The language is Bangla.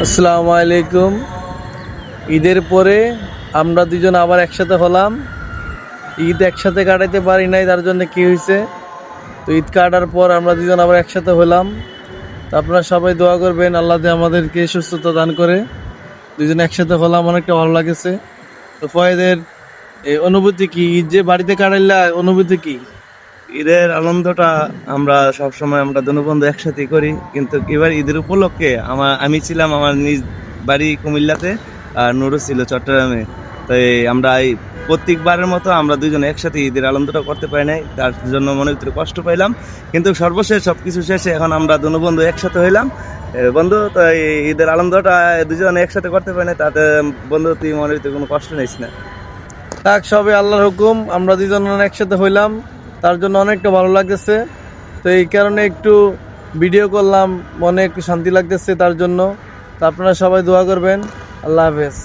আসসালামু আলাইকুম। ঈদের পরে আমরা দুজন আবার একসাথে হলাম। ঈদ একসাথে কাটাইতে পারি নাই, তার জন্য কি হয়েছে, তো ঈদ কাটার পর আমরা দুজন আবার একসাথে হলাম। তো আপনারা সবাই দোয়া করবেন আল্লাহ দিয়ে আমাদেরকে সুস্থতা দান করে। দুজন একসাথে হলাম, অনেকটা ভালো লাগেছে। তো ফয়েদের অনুভূতি কি, ঈদ যে বাড়িতে কাটাইলা, অনুভূতি কি? ঈদের আনন্দটা আমরা দুনো বন্ধু একসাথে করি, কিন্তু এবার ঈদের উপলক্ষে আমি ছিলাম আমার নিজ বাড়ি কুমিল্লাতে, আর নুরু ছিল চট্টগ্রামে। তাই আমরা এই প্রত্যেকবারের মতো আমরা দুজনে একসাথে ঈদের আনন্দটা করতে পারি নাই, তার জন্য মনে ভিতরে কষ্ট পাইলাম। কিন্তু সর্বশেষ সবকিছু শেষে এখন আমরা দুনো বন্ধু একসাথে হইলাম। বন্ধু, তো এই ঈদের আনন্দটা দুজনে একসাথে করতে পারি না, তাতে বন্ধু তুই মনের ভিতরে কোনো কষ্ট নিস না। থাক, সবে আল্লাহর হুকুম, আমরা দুজন একসাথে হইলাম, তার জন্য অনেকটা ভালো লাগতেছে। তো এই কারণে একটু ভিডিও করলাম, মনে একটু শান্তি লাগতেছে তার জন্য। তো আপনারা সবাই দোয়া করবেন। আল্লাহ হাফেজ।